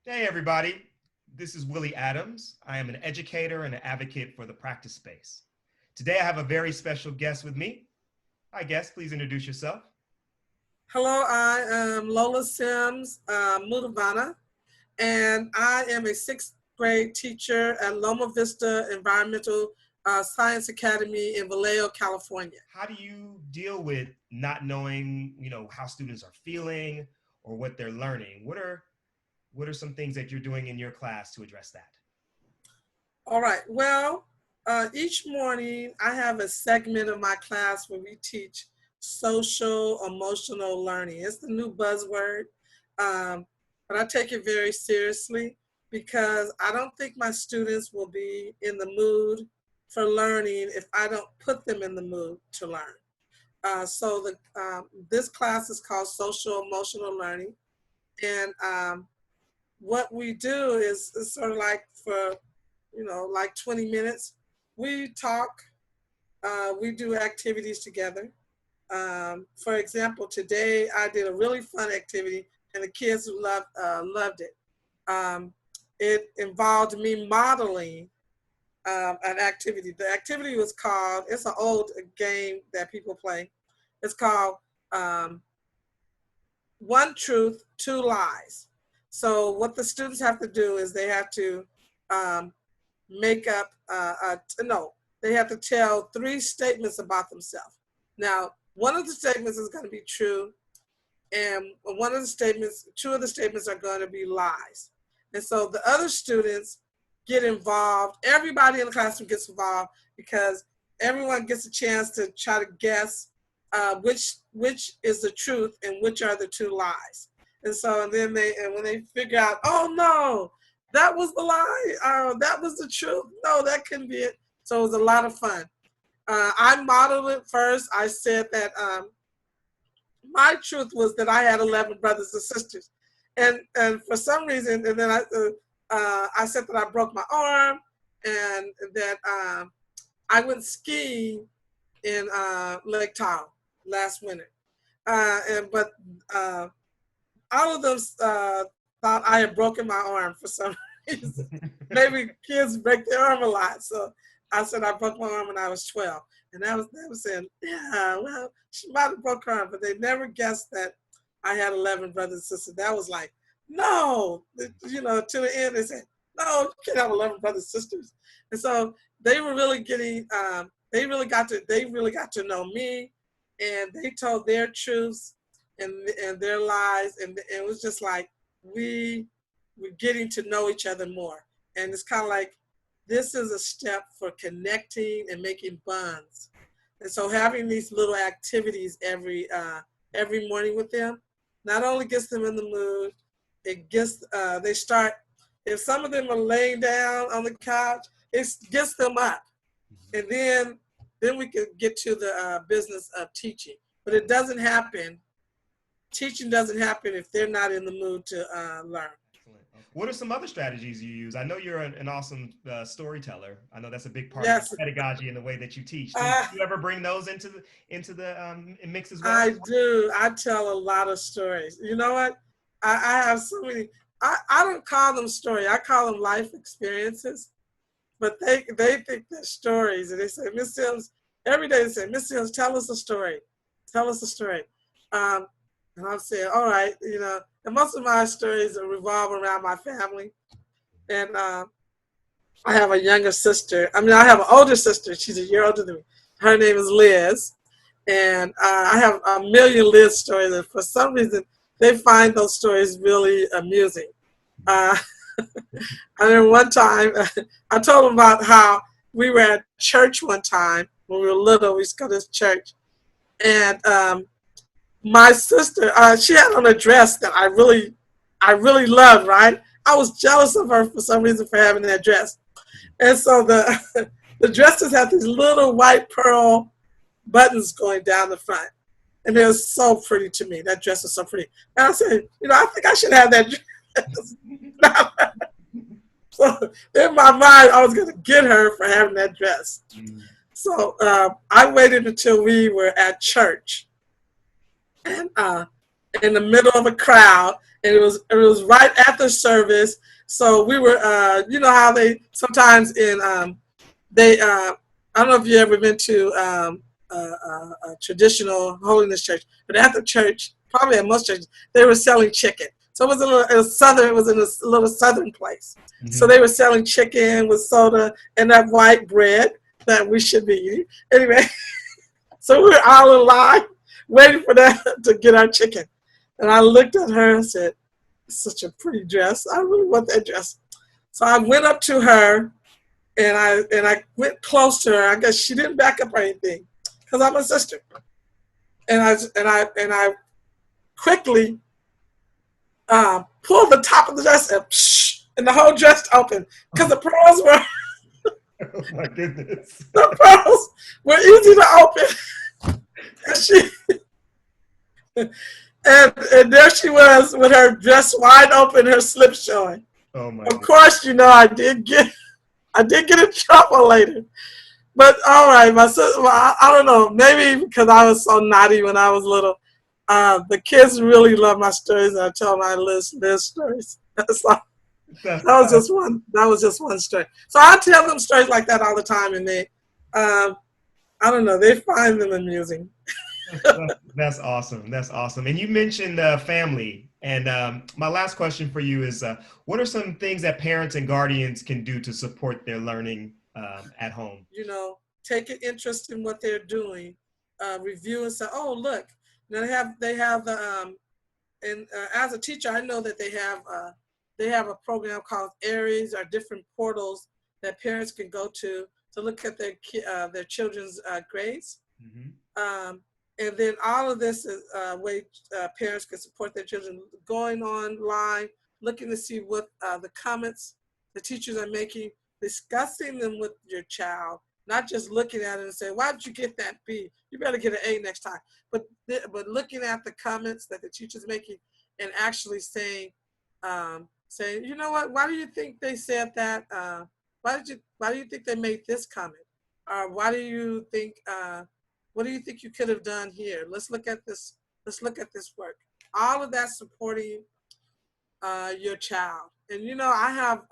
Hey, everybody. This is Willie Adams. I am an educator and an advocate for the practice space. Today, I have a very special guest with me. Hi, guest. Please introduce yourself. Hello, I am Lola Sims Muddavanha, and I am a sixth grade teacher at Loma Vista Environmental Science Academy in Vallejo, California. How do you deal with not knowing, how students are feeling or what they're learning? What are some things that you're doing in your class to address that? All right, well, each morning I have a segment of my class where we teach social emotional learning. It's the new buzzword, um, but I take it very seriously because I don't think my students will be in the mood for learning if I don't put them in the mood to learn. This class is called social emotional learning, and what we do is sort of like for like 20 minutes. We talk, we do activities together. For example, today I did a really fun activity, and the kids loved it. Um, it involved me modeling an activity. The activity was called, it's an old game that people play. It's called um, One Truth, Two Lies. So what the students have to do is they have to um, make up, no, they have to tell three statements about themselves. Now, one of the statements is going to be true, and two of the statements are going to be lies. And so the other students get involved. Everybody in the classroom gets involved because everyone gets a chance to try to guess which is the truth and which are the two lies. And then when they figure out, oh no, that was the lie, that was the truth. No, that couldn't be it. So it was a lot of fun. I modeled it first. I said that my truth was that I had 11 brothers and sisters, and for some reason, and then I said that I broke my arm, and that I went skiing in Lake Tahoe last winter, but all of them thought I had broken my arm for some reason. Maybe kids break their arm a lot, so I said I broke my arm when I was 12. And that was saying, yeah, well, she might have broke her arm, but they never guessed that I had 11 brothers and sisters. That was like, no, to the end they said, no, you can't have 11 brothers and sisters. And so they were really getting, they really got to know me, and they told their truths and their lies, and it was just like we were getting to know each other more. And it's kind of like this is a step for connecting and making bonds. And so having these little activities every morning with them not only gets them in the mood, it gets they start. If some of them are laying down on the couch, it gets them up, and then we can get to the business of teaching. But it doesn't happen. Teaching doesn't happen if they're not in the mood to learn. Excellent. What are some other strategies you use? I know you're an awesome storyteller. I know that's a big part of Yes, your pedagogy and the way that you teach. Do uh, you ever bring those into the mix as well? I do. I tell a lot of stories. You know what? I have so many. I don't call them stories. I call them life experiences. But they think they're stories, and they say, Miss Sims, every day they say, Miss Sims, tell us a story. Tell us a story. Um, and I'm saying, all right, and most of my stories revolve around my family. And I have a younger sister. I mean, I have an older sister. She's a year older than me. Her name is Liz. And I have a million Liz stories. And for some reason, they find those stories really amusing. Uh, I remember one time, I told them about how we were at church one time when we were little. We used to go to this church. And my sister, she had on a dress that I really loved, right? I was jealous of her for some reason for having that dress. And so the dresses had these little white pearl buttons going down the front. And it was so pretty to me. That dress was so pretty. And I said, I think I should have that dress. So in my mind, I was going to get her for having that dress. So I waited until we were at church and in the middle of a crowd. and it was right after service. So we were, you know how they sometimes in they I don't know if you ever been to a traditional holiness church, but after church, probably at most churches, they were selling chicken. So it was it was in a little southern place. So Hmm. they were selling chicken with soda and that white bread that we should be eating. Anyway, so we were all in line waiting for that to get our chicken. And I looked at her and said, such a pretty dress. I really want that dress. So I went up to her and I went close to her. I guess she didn't back up or anything because I'm a sister. And I quickly pulled the top of the dress and the whole dress opened because Oh my goodness. the pearls were easy to open. And she and there she was with her dress wide open, her slip showing. Oh my Of goodness. course, I did get in trouble later. But all right, my sister. Well, I don't know. Maybe because I was so naughty when I was little. The kids really love my stories. And I tell my live stories. So That's, that was just one. That was just one story. So I tell them stories like that all the time, and they, I don't know, they find them amusing. that's awesome. That's awesome. And you mentioned family. And my last question for you is, what are some things that parents and guardians can do to support their learning at home? Take an interest in what they're doing, review and say, oh look, now they have the and as a teacher, I know that they have a program called Aries or different portals that parents can go to look at their children's grades. Hmm. Um, and then all of this is a way parents can support their children going online, looking to see what the comments the teachers are making, discussing them with your child, not just looking at it and saying, why did you get that B? You better get an A next time. But looking at the comments that the teacher's making and actually saying, you know what, why do you think they said that? Why do you think they made this comment? Or why do you think what do you think you could have done here? Let's look at this. Let's look at this work. All of that supporting your child. And I have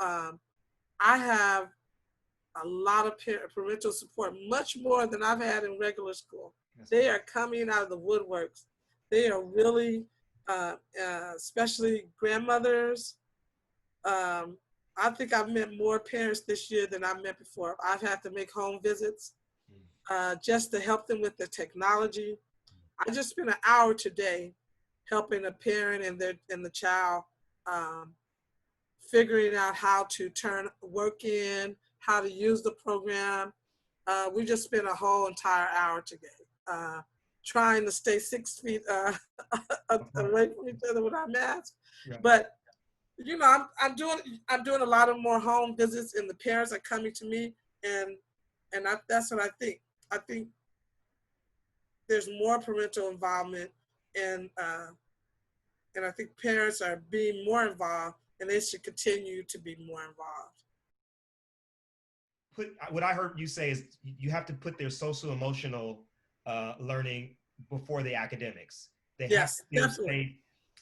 a lot of parental support, much more than I've had in regular school. That's They good. are coming out of the woodworks. They are really, especially grandmothers. Um, I think I've met more parents this year than I've met before. I've had to make home visits just to help them with the technology. I just spent an hour today helping a parent and the child um, figuring out how to turn work in, how to use the program. We just spent a whole entire hour together trying to stay 6 feet away from each other with our masks. Yeah. But I'm doing a lot of more home visits, and the parents are coming to me, and that's what I think. I think there's more parental involvement, and and I think parents are being more involved, and they should continue to be more involved. What I heard you say is you have to put their social emotional learning before the academics. They have to Yes, feel definitely. safe.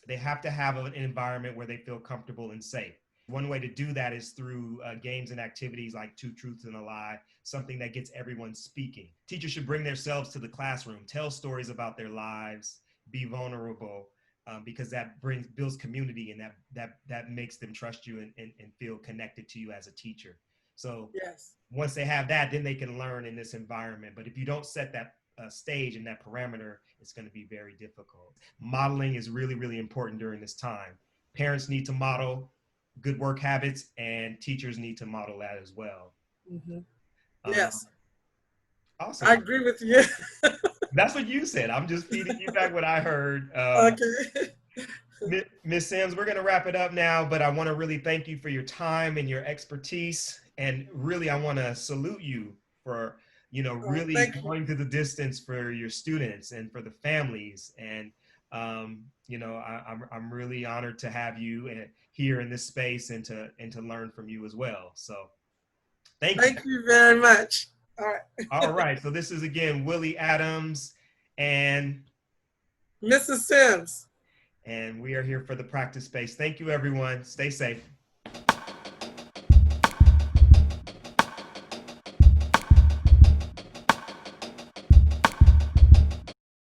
They have to have an environment where they feel comfortable and safe. One way to do that is through games and activities like Two Truths and a Lie, something that gets everyone speaking. Teachers should bring themselves to the classroom, tell stories about their lives, be vulnerable, because that builds community, and that makes them trust you and feel connected to you as a teacher. So Yes. once they have that, then they can learn in this environment. But if you don't set that stage and that parameter, it's going to be very difficult. Modeling is really, really important during this time. Parents need to model good work habits, and teachers need to model that as well. Hmm. Um, Yes, I awesome. agree with you. That's what you said. I'm just feeding you back what I heard. Okay. Miss Sims, we're going to wrap it up now, but I want to really thank you for your time and your expertise. And really, I want to salute you for, really Thank you. going to the distance for your students and for the families. And, I'm really honored to have you here in this space and to learn from you as well. So thank you. Thank you very much. All right. All right. So this is again Willie Adams, and Mrs. Sims. And we are here for the practice space. Thank you, everyone. Stay safe.